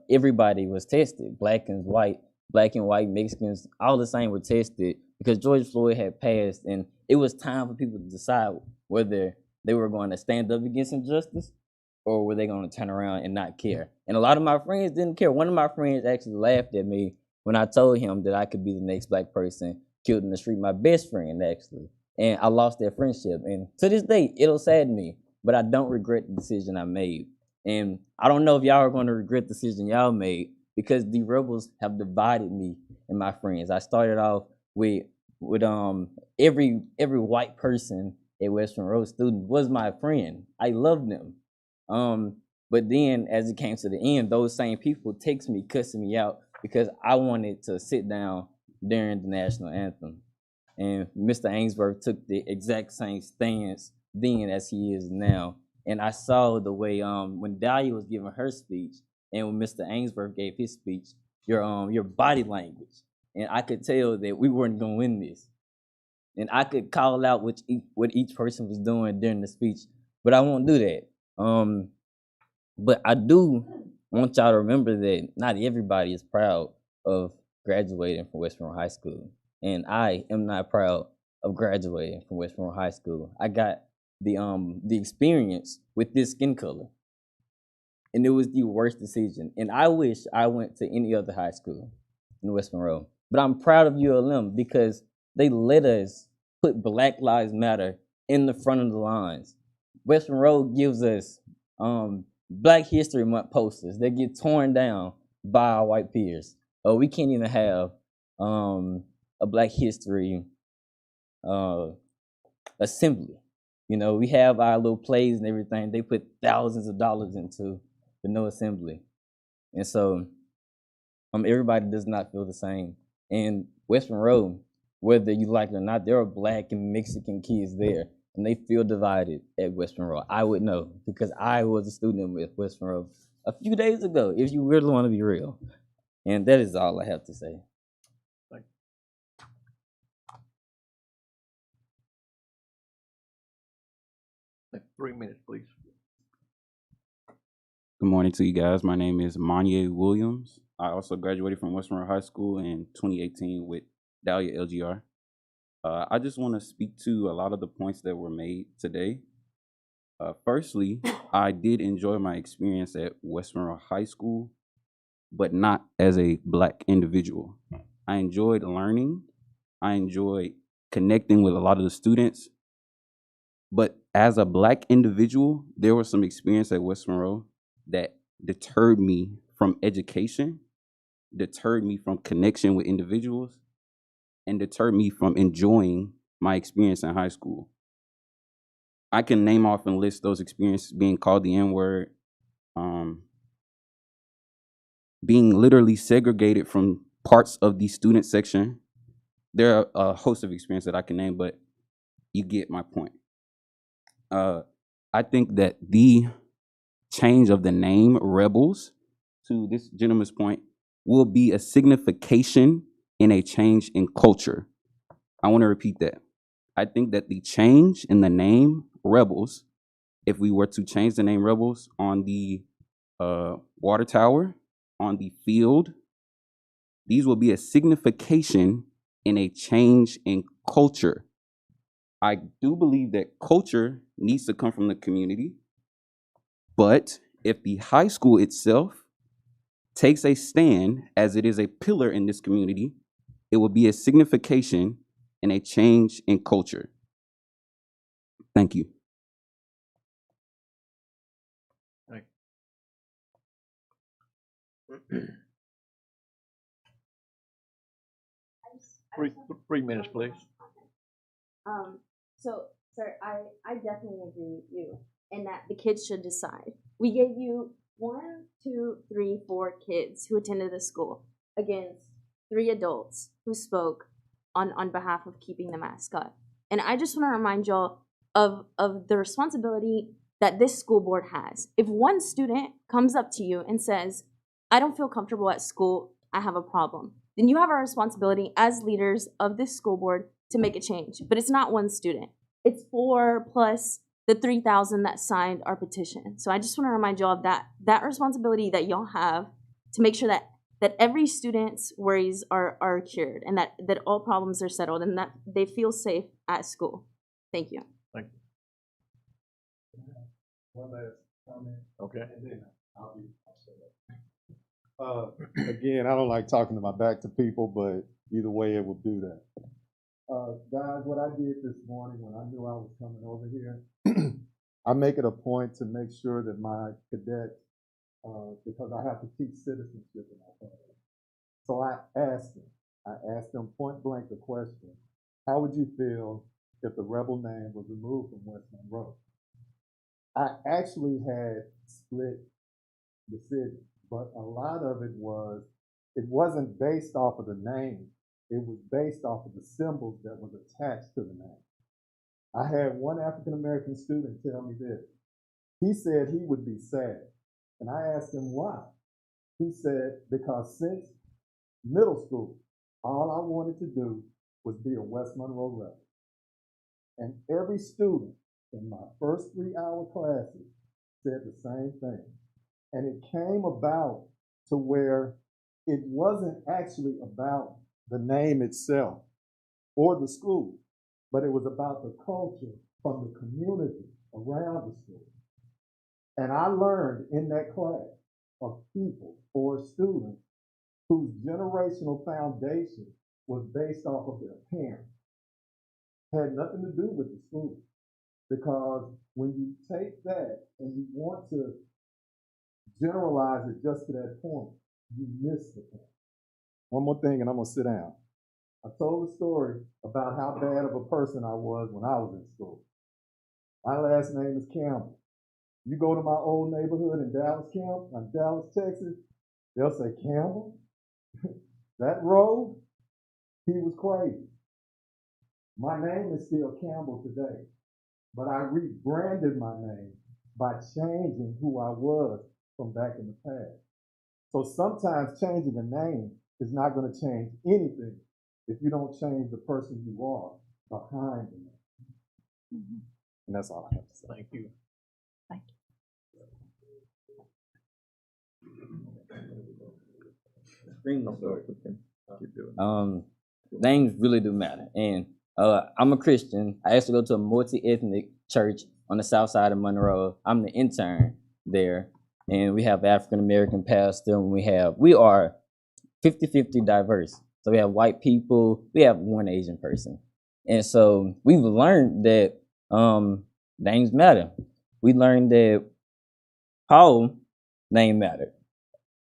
everybody was tested. Black and white, Mexicans, all the same were tested because George Floyd had passed, and it was time for people to decide whether they were going to stand up against injustice or were they going to turn around and not care. And a lot of my friends didn't care. One of my friends actually laughed at me when I told him that I could be the next black person killed in the street, my best friend actually. And I lost that friendship. And to this day, it'll sadden me. But I don't regret the decision I made. And I don't know if y'all are going to regret the decision y'all made because the rebels have divided me and my friends. I started off with every white person at West Monroe student was my friend. I loved them. But then as it came to the end, those same people text me, cussing me out because I wanted to sit down during the national anthem. And Mr. Ainsworth took the exact same stance then as he is now. And I saw the way when Dahlia was giving her speech and when Mr. Ainsworth gave his speech, your body language. And I could tell that we weren't gonna win this. And I could call out what each person was doing during the speech, but I won't do that. But I do want y'all to remember that not everybody is proud of graduating from West Monroe High School. And I am not proud of graduating from West Monroe High School. I got the experience with this skin color. And it was the worst decision. And I wish I went to any other high school in West Monroe. But I'm proud of ULM because they let us put Black Lives Matter in the front of the lines. West Monroe gives us Black History Month posters that get torn down by our white peers. We can't even have a Black History assembly. You know, we have our little plays and everything they put thousands of dollars into, but no assembly. And so everybody does not feel the same And West Monroe, whether you like it or not, there are Black and Mexican kids there, and they feel divided at West Monroe. I would know because I was a student at West Monroe a few days ago, if you really want to be real. And that is all I have to say. Like 3 minutes, please. Good morning to you guys. My name is Monye Williams. I also graduated from West Monroe High School in 2018 with Dahlia LGR. I just want to speak to a lot of the points that were made today. Firstly, I did enjoy my experience at West Monroe High School, but not as a Black individual. I enjoyed learning. I enjoyed connecting with a lot of the students. But as a Black individual, there was some experience at West Monroe that deterred me from education, deterred me from connection with individuals, and deterred me from enjoying my experience in high school. I can name off and list those experiences: being called the N-word, being literally segregated from parts of the student section. There are a host of experiences that I can name, but you get my point. I think that the change of the name Rebels, to this gentleman's point, will be a signification in a change in culture. I want to repeat that. I think that the change in the name Rebels, if we were to change the name Rebels on the water tower, on the field, these will be a signification in a change in culture. I do believe that culture needs to come from the community, but if the high school itself takes a stand as it is a pillar in this community, it will be a signification and a change in culture. Thank you. Thank you. 3 minutes, please. So, sir, I definitely agree with you in that the kids should decide. We gave you 1, 2, 3, 4 kids who attended the school against 3 adults who spoke on behalf of keeping the mascot. And I just want to remind y'all of the responsibility that this school board has. If one student comes up to you and says, I don't feel comfortable at school, I have a problem, then you have a responsibility as leaders of this school board to make a change. But it's not one student. It's 4 plus the 3,000 that signed our petition. So I just want to remind y'all of that responsibility that y'all have to make sure that every student's worries are cured and that all problems are settled and that they feel safe at school. Thank you. Thank you. One last comment. Okay. And then I'll be again, I don't like talking to my back to people, but either way it will do that. Guys, what I did this morning when I knew I was coming over here, I make it a point to make sure that my cadets, because I have to teach citizenship in my class. So I asked them point blank the question, how would you feel if the rebel name was removed from West Monroe? I actually had split decisions, but a lot of it wasn't based off of the name. It was based off of the symbols that was attached to the name. I had one African-American student tell me this. He said he would be sad. And I asked him why. He said, because since middle school, all I wanted to do was be a West Monroe rebel. And every student in my first 3-hour classes said the same thing. And it came about to where it wasn't actually about the name itself or the school, but it was about the culture from the community around the school. And I learned in that class of people or students whose generational foundation was based off of their parents. Had nothing to do with the school. Because when you take that and you want to generalize it just to that point, you miss the point. One more thing and I'm gonna sit down. I told a story about how bad of a person I was when I was in school. My last name is Campbell. You go to my old neighborhood in Dallas, Texas, they'll say, Campbell, that road, He was crazy. My name is still Campbell today, but I rebranded my name by changing who I was from back in the past. So sometimes changing a name is not going to change anything if you don't change the person you are behind the name. And that's all I have to say. Thank you. Thank Names really do matter. And I'm a Christian. I actually go to a multi-ethnic church on the south side of Monroe. I'm the intern there. And we have African American pastor, and we are 50-50 diverse. So we have white people, we have one Asian person. And so we've learned that names matter. We learned that Paul's name mattered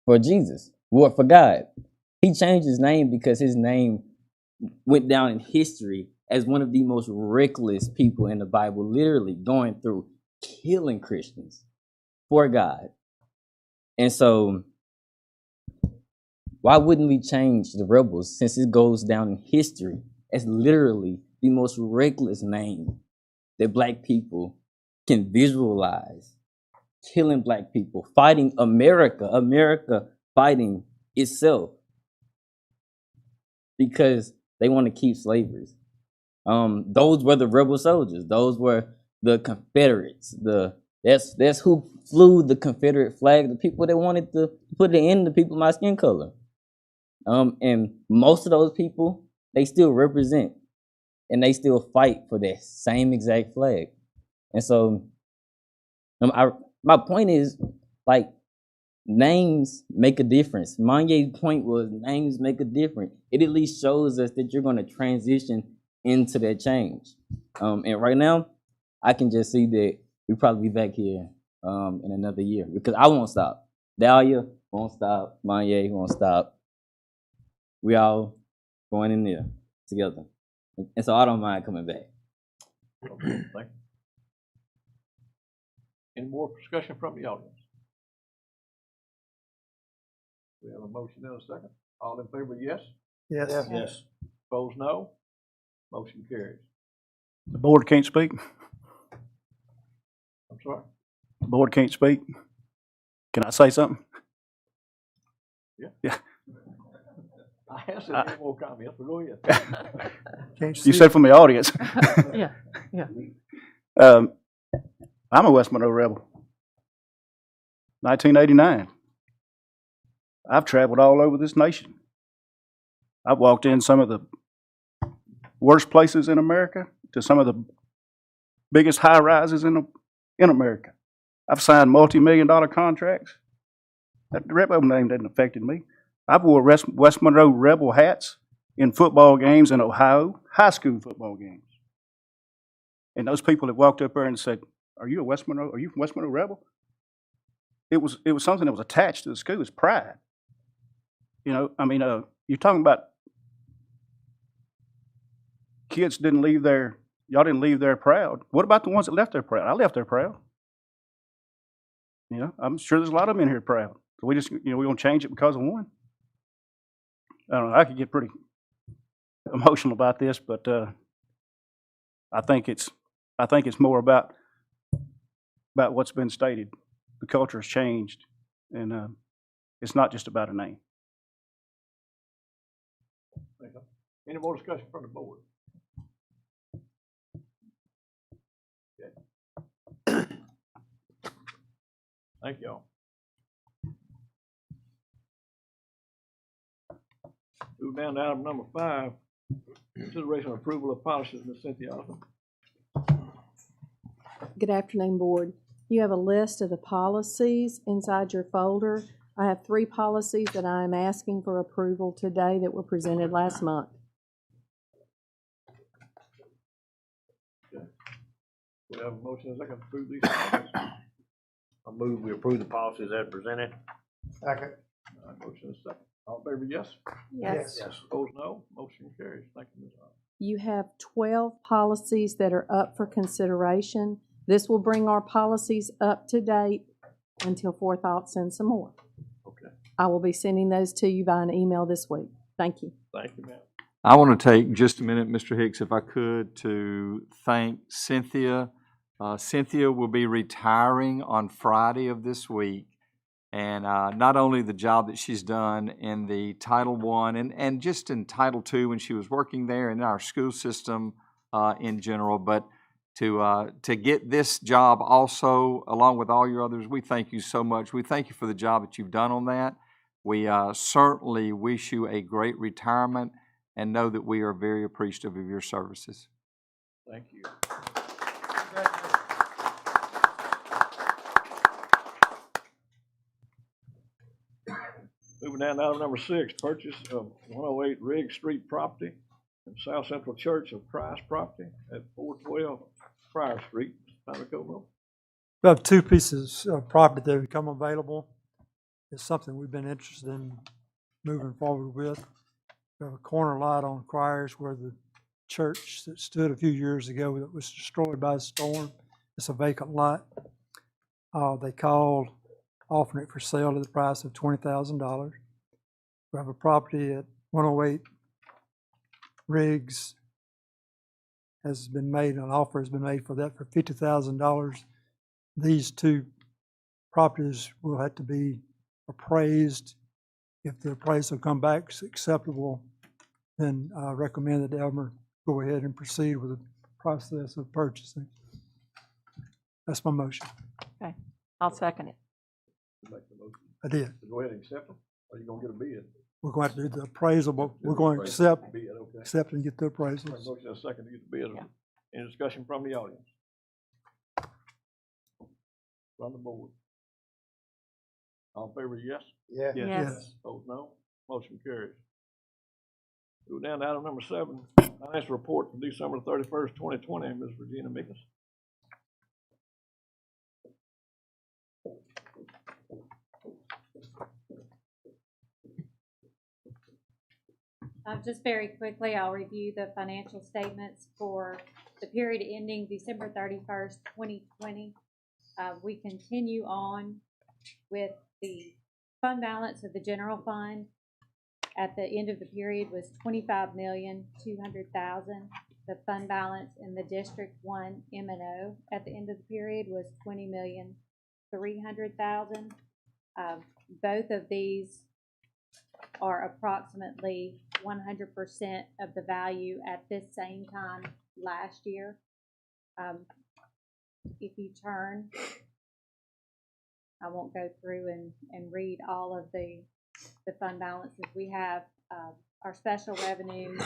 for Jesus, or for God. He changed his name because his name went down in history as one of the most reckless people in the Bible, literally going through killing Christians for God. And so why wouldn't we change the rebels, since it goes down in history as literally the most reckless name that black people can visualize? Killing black people, fighting America fighting itself because they want to keep slavery. Those were the rebel soldiers. Those were the Confederates. That's who flew the Confederate flag. The people that wanted to put it in the people of my skin color. And most of those people, they still represent and they still fight for that same exact flag. And so my point is, like, names make a difference. Manye's point was names make a difference. It at least shows us that you're going to transition into that change. And right now, I can just see that we'll probably be back here in another year, because I won't stop. Dahlia won't stop. Manye won't stop. We all going in there together. And so I don't mind coming back. Okay, thank you. Any more discussion from the audience? We have a motion and a second. All in favor, yes? Yes. Yes. Opposed, no? Motion carries. The board can't speak. I'm sorry? The board can't speak. Can I say something? Yeah. I asked if any more comments, but go ahead. You said from the audience. Yeah. I'm a West Monroe rebel. 1989. I've traveled all over this nation. I've walked in some of the worst places in America to some of the biggest high rises in America. I've signed multi-million-dollar contracts. That rebel name doesn't affect me. I've wore West Monroe rebel hats in football games in Ohio, high school football games. And those people that walked up there and said, "Are you from West Monroe rebel?" It was something that was attached to the school. It's pride. You know, I mean, you're talking about kids y'all didn't leave there proud. What about the ones that left there proud? I left there proud. You know, I'm sure there's a lot of them in here proud. So we just, we're going to change it because of one. I don't know, I could get pretty emotional about this, but I think it's more about what's been stated. The culture has changed, and it's not just about a name. Any more discussion from the board? Okay. Thank y'all. Move down to item number 5, consideration of approval of policies. Ms. Cynthia Osmond. Good afternoon, Board. You have a list of the policies inside your folder. I have 3 policies that I am asking for approval today that were presented last month. Okay. We have a motion and a second to approve these policies. I move we approve the policies as presented. Second. Motion is second. All in favor, yes? Yes. Yes. Opposed, no. Motion carries. Thank you, Ms. Osmond. You have 12 policies that are up for consideration. This will bring our policies up to date until Forethought sends some more. Okay. I will be sending those to you by an email this week. Thank you. Thank you, ma'am. I want to take just a minute, Mr. Hicks, if I could, to thank Cynthia. Cynthia will be retiring on Friday of this week. And not only the job that she's done in the Title I and just in Title II when she was working there and in our school system in general, but to get this job also, along with all your others, we thank you so much. We thank you for the job that you've done on that. We certainly wish you a great retirement and know that we are very appreciative of your services. Thank you. Moving down to item number 6, purchase of 108 Riggs Street property and South Central Church of Christ property at 412 Friar Street. We have 2 pieces of property that have become available. It's something we've been interested in moving forward with. We have a corner lot on Criers where the church that stood a few years ago that was destroyed by the storm. It's a vacant lot. They called offering it for sale at the price of $20,000. We have a property at 108 Riggs has been made, an offer has been made for that for $50,000. These 2 properties will have to be appraised. If the appraisal come back acceptable, then I recommend that Elmer go ahead and proceed with the process of purchasing. That's my motion. Okay, I'll second it. I did. Go ahead and accept them, or are you going to get a bid? We're going to do the appraisal, but we're going to accept and get the appraisals. Motion a second to get the bid. Any discussion from the audience? Run the board. All in favor, yes? Yes. Yes. Opposed, no. Motion carries. Go down to item number 7, financial report for December 31st, 2020, Ms. Regina Mickens. Just very quickly, I'll review the financial statements for the period ending December 31st, 2020. We continue on with the fund balance of the general fund. At the end of the period was $25,200,000. The fund balance in the District 1 M&O at the end of the period was $20,300,000. Both of these are approximately 100% of the value at this same time last year. If you turn, I won't go through and read all of the fund balances. We have our special revenue,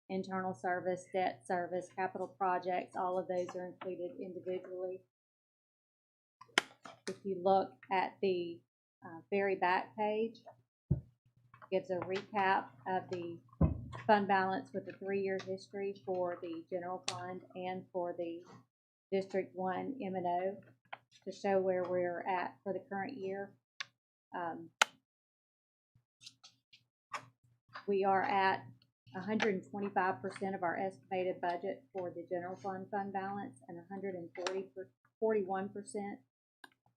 internal service, debt service, capital projects, all of those are included individually. If you look at the very back page, gives a recap of the fund balance with the 3-year history for the general fund and for the District 1 M&O to show where we're at for the current year. We are at 125% of our estimated budget for the general fund balance and 141%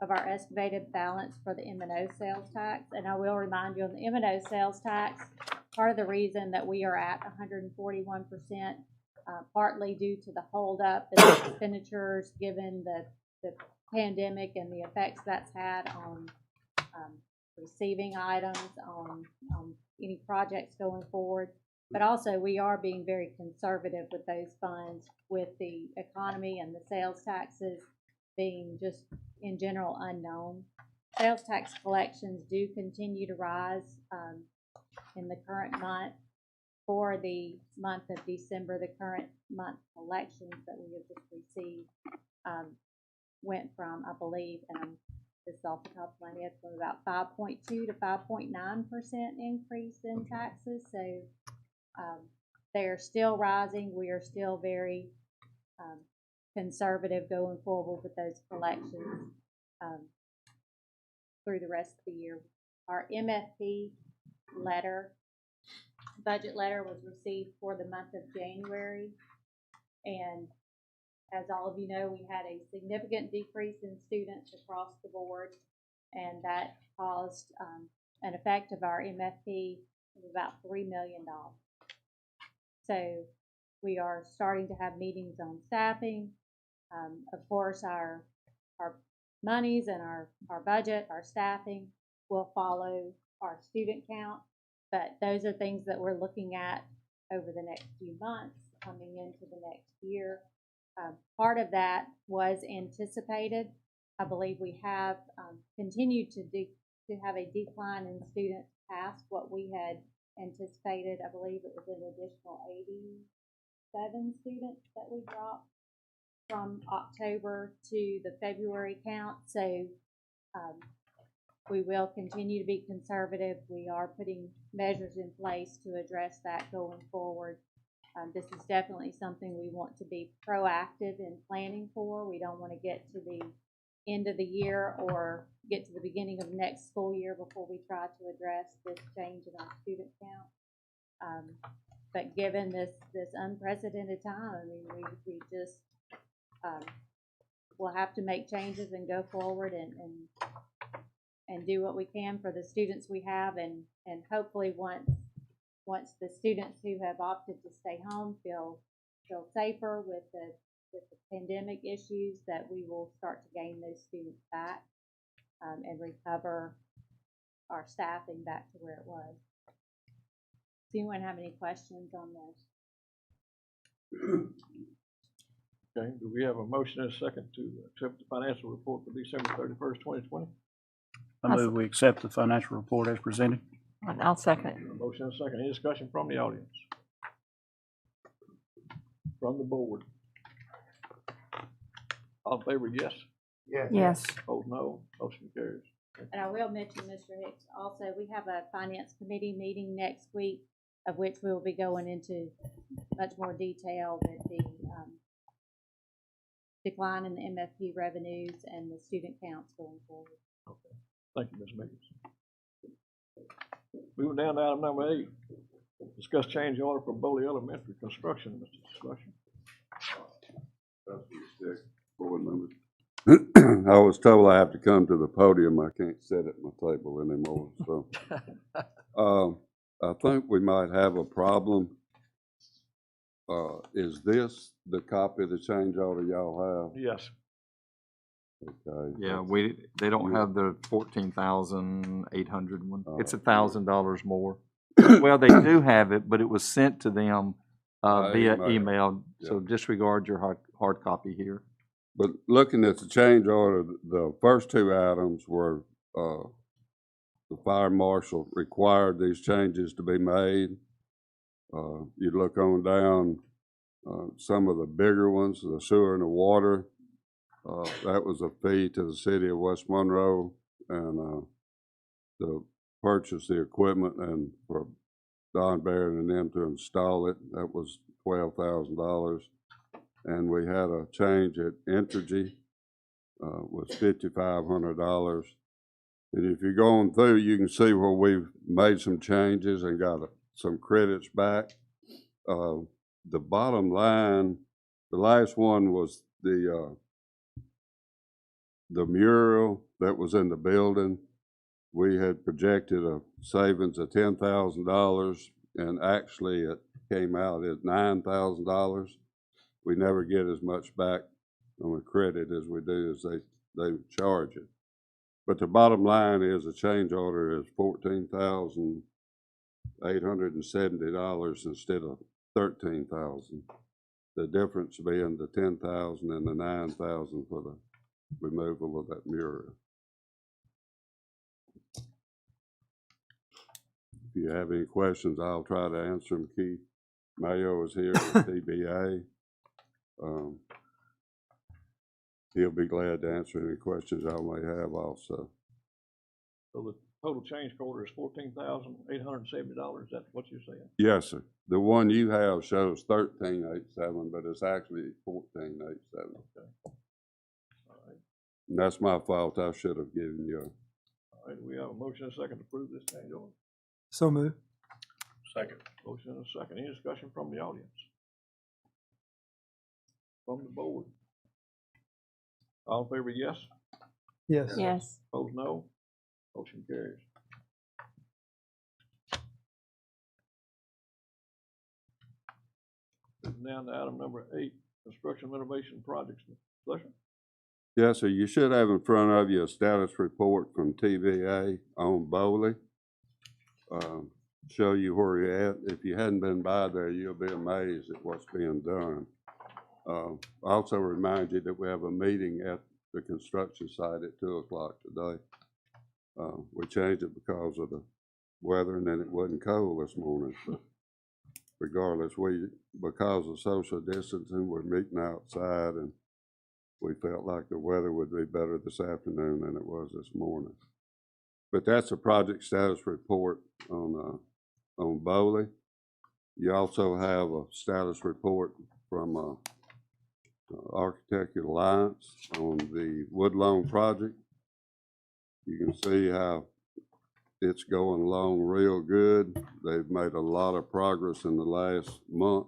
of our estimated balance for the M&O sales tax. And I will remind you on the M&O sales tax, part of the reason that we are at 141%, partly due to the holdup in expenditures given the pandemic and the effects that's had on receiving items, on any projects going forward. But also we are being very conservative with those funds with the economy and the sales taxes being just in general unknown. Sales tax collections do continue to rise in the current month. For the month of December, the current month collections that we have just received went from, I believe, and I'm just off the top of my head, from about 5.2 to 5.9% increase in taxes. So they are still rising. We are still very conservative going forward with those collections through the rest of the year. Our MFP letter, budget letter, was received for the month of January, and as all of you know, we had a significant decrease in students across the board, and that caused an effect of our MFP of about $3 million. So we are starting to have meetings on staffing. Of course, our monies and our budget, our staffing will follow our student count, but those are things that we're looking at over the next few months coming into the next year. Part of that was anticipated. I believe we have continued to have a decline in students past what we had anticipated. I believe it was an additional 87 students that we dropped from October to the February count. So we will continue to be conservative. We are putting measures in place to address that going forward. This is definitely something we want to be proactive in planning for. We don't want to get to the end of the year or get to the beginning of next school year before we try to address this change in our student count. But given this unprecedented time, I mean, we just we'll have to make changes and go forward and do what we can for the students we have, and hopefully once the students who have opted to stay home feel safer with the pandemic issues, that we will start to gain those students back and recover our staffing back to where it was. Does anyone have any questions on this? Okay, do we have a motion and a second to accept the financial report for December 31st, 2020? I move we accept the financial report as presented. And I'll second it. A motion and a second. Any discussion from the audience? From the board? All in favor, yes? Yes. Opposed, no. Motion carries. And I will mention, Mr. Hicks, also, we have a finance committee meeting next week, of which we will be going into much more detail with the decline in the MFP revenues and the student counts going forward. Okay. Thank you, Ms. Meeks. Moving down to item number 8, discuss change order for Boley Elementary construction, Mr. Discussion. Board members. I was told I have to come to the podium. I can't sit at my table anymore, so. I think we might have a problem. Is this the copy of the change order y'all have? Yes. Okay. Yeah, they don't have the 14,800 one. It's $1,000 more. Well, they do have it, but it was sent to them via email, so disregard your hard copy here. But looking at the change order, the first two items were, the fire marshal required these changes to be made. You look on down, some of the bigger ones, the sewer and the water, that was a fee to the city of West Monroe, and to purchase the equipment and for Don Barron and them to install it, that was $12,000. And we had a change at Entergy, was $5,500. And if you're going through, you can see where we've made some changes and got some credits back. The bottom line, the last one was the mural that was in the building. We had projected a savings of $10,000, and actually it came out at $9,000. We never get as much back on the credit as we do as they charge it. But the bottom line is the change order is $14,870 instead of $13,000. The difference being the $10,000 and the $9,000 for the removal of that mural. If you have any questions, I'll try to answer them. Keith Mayo is here with TBA. He'll be glad to answer any questions I may have also. So the total change order is $14,870. Is that what you're saying? Yes, sir. The one you have shows $13,870, but it's actually $14,870. Okay. All right. And that's my fault. I should have given you. All right. We have a motion and a second to approve this change order. So moved. Second. Motion and a second. Any discussion from the audience? From the board? All in favor, yes? Yes. Yes. Opposed, no. Motion carries. Moving down to item number 8, construction renovation projects. Mr. Fletcher? Yes, sir. You should have in front of you a status report from TVA on Boley. Show you where you're at. If you hadn't been by there, you'll be amazed at what's being done. Also remind you that we have a meeting at the construction site at 2 o'clock today. We changed it because of the weather, and then it wasn't cold this morning. But regardless, because of social distancing, we're meeting outside, and we felt like the weather would be better this afternoon than it was this morning. But that's a project status report on Boley. You also have a status report from Architect Alliance on the Woodlawn project. You can see how it's going along real good. They've made a lot of progress in the last month.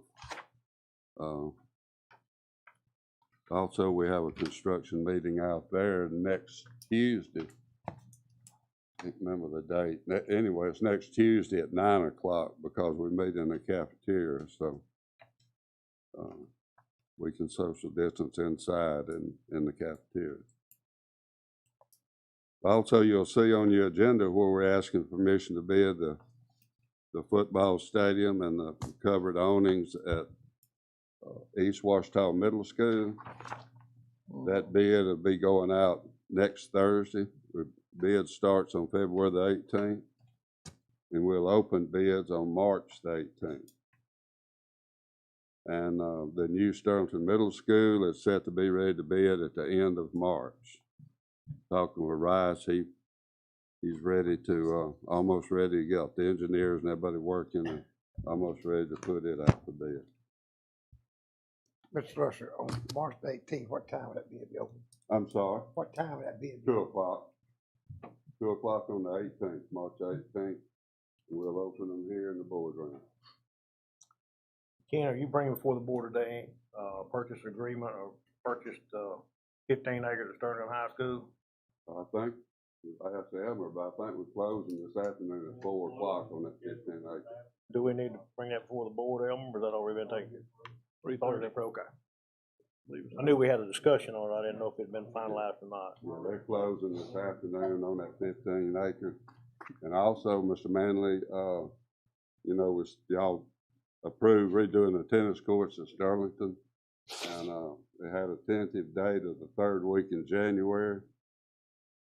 Also, we have a construction meeting out there next Tuesday. I can't remember the date. Anyway, it's next Tuesday at 9 o'clock because we meet in the cafeteria, so we can social distance inside in the cafeteria. Also, you'll see on your agenda where we're asking permission to bid the football stadium and the covered awnings at East Ouachita Middle School. That bid will be going out next Thursday. The bid starts on February the 18th, and we'll open bids on March the 18th. And the new Sterlington Middle School is set to be ready to bid at the end of March. Talking with Rice, he's ready to, almost ready to get the engineers and everybody working and almost ready to put it out to bid. Mr. Fletcher, on March the 18th, what time would that bid be open? I'm sorry? What time would that bid be 2 open? o'clock. 2 o'clock on the 18th, March 18th. We'll open them here in the boardroom. Ken, are you bringing before the board today, purchase agreement or purchased, 15 acres of Sterling High School? I think, I have to have her, but I think we're closing this afternoon at 4 o'clock on that 15 acres. Do we need to bring that before the board, Elmer, or is that already been taken? 3:30, okay. I knew we had a discussion on it, I didn't know if it had been finalized or not. Yeah, they're closing this afternoon on that 15 acres. And also, Mr. Manley, you know, y'all approved redoing the tennis courts at Sterlington. And they had a tentative date of the 3rd week in January.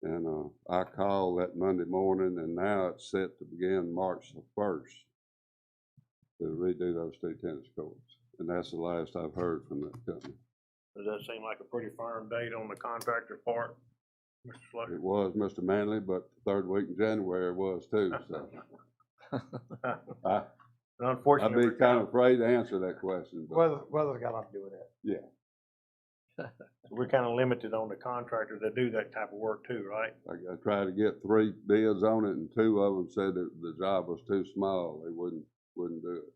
And I called that Monday morning, and now it's set to begin March the 1st to redo those 2 tennis courts. And that's the last I've heard from that company. Does that seem like a pretty firm date on the contractor's part, Mr. Fletcher? It was, Mr. Manley, but the 3rd week in January was too, so. Unfortunately, I'd be kind of afraid to answer that question. But Weather's got a lot to do with that. yeah, we're kind of limited on the contractors that do that type of work too, right? I tried to get 3 bids on it, and 2 of them said that the job was too small. They wouldn't do it.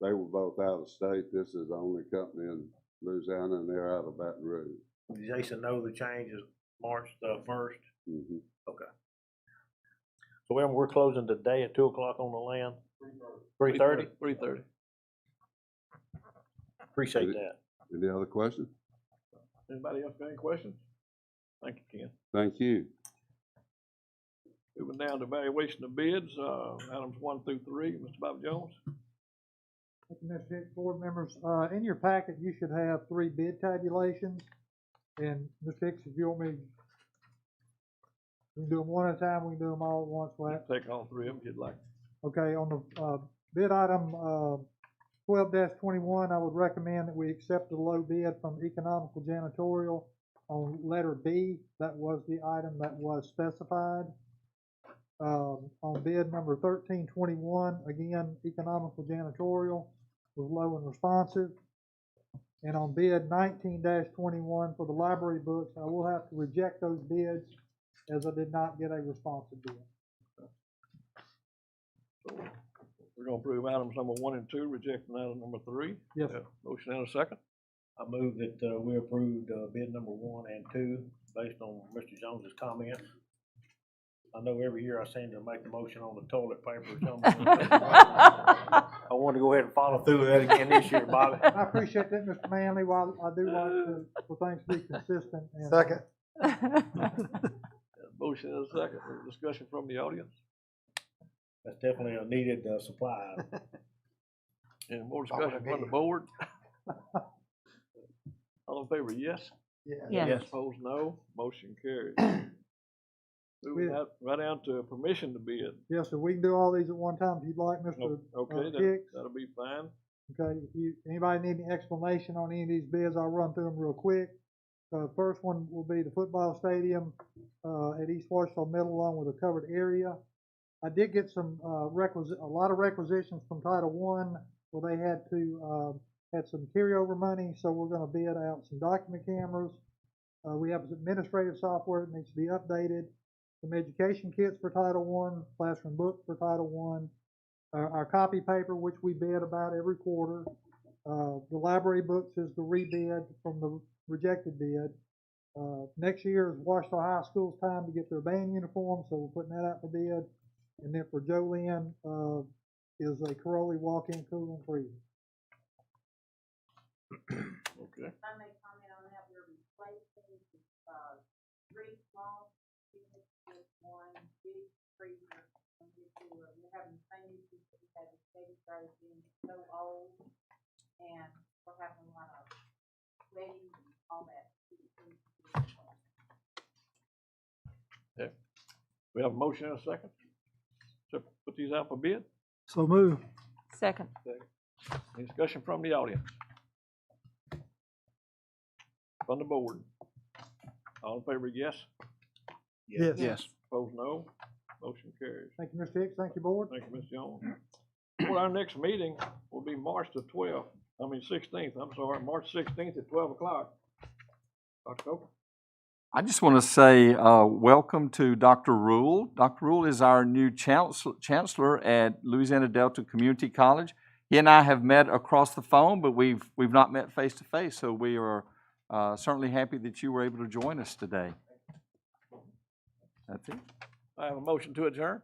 They were both out of state. This is the only company in Louisiana, and they're out of Baton Rouge. Did Jason know the change is March the 1st? Mm-hmm. Okay. So we're closing today at 2 o'clock on the land? 3:30? 3:30. Appreciate that. Any other questions? Anybody else got any questions? Thank you, Ken. Thank you. Moving down to evaluation of bids, items 1 through 3, Mr. Bob Jones. Thank you, Mr. Hicks, board members. In your packet, you should have 3 bid tabulations. And Mr. Hicks, if you want me, we can do them one at a time, we can do them all at once. Right? Take all 3 of them if you'd like. Okay, on the bid item 12-21, I would recommend that we accept the low bid from Economical Janitorial on letter B. That was the item that was specified. On bid number 1321, again, Economical Janitorial was low and responsive. And on bid 19-21 for the library books, I will have to reject those bids as I did not get a responsive bid. So we're gonna approve items number 1 and 2, rejecting item number 3. Yes. Motion and a second. I move that we approved bid number 1 and 2 based on Mr. Jones's comments. I know every year I seem to make the motion on the toilet paper or something. I wanted to go ahead and follow through with that again this year, Bobby. I appreciate that, Mr. Manley, while I do like for things to be consistent and. Second. Motion and a second, discussion from the audience. That's definitely a needed supply. Any more discussion from the board? All in favor, yes? Yeah. Yes. Opposed, no. Motion carries. Moving right down to permission to bid. Yes, sir, we can do all these at one time if you'd like, Mr. Okay, Hicks. that'll be fine. Okay, if anybody need any explanation on any of these bids, I'll run through them real quick. First one will be the football stadium, at East Ouachita Middle along with a covered area. I did get some, a lot of requisitions from Title I where they had to, had some carryover money, so we're gonna bid out some document cameras. We have some administrative software that needs to be updated, some education kits for Title I, classroom books for Title I, our copy paper, which we bid about every quarter. The library books is the rebid from the rejected bid. Next year is Ouachita High School's time to get their band uniform, so we're putting that out for bid. And then for Jolynn, is a Caroli walk-in cool and freezer. Okay. If I may comment on that, we're replacing, three small units with one big freezer. We're having the same issues that we had with baby stars being so old, and we're having a lot of weddings and all that. Okay. We have a motion and a second. So put these out for bid. So move. Second. Any discussion from the audience? From the board? All in favor, yes? Yes. Yes. Opposed, no. Motion carries. Thank you, Mr. Hicks. Thank you, board. Thank you, Ms. Jones. Well, our next meeting will be March the 16th, I'm sorry, March 16th at 12 o'clock. October. I just want to say welcome to Dr. Rule. Dr. Rule is our new chancellor at Louisiana Delta Community College. He and I have met across the phone, but we've not met face to face, so we are certainly happy that you were able to join us today. That's it. I have a motion to adjourn.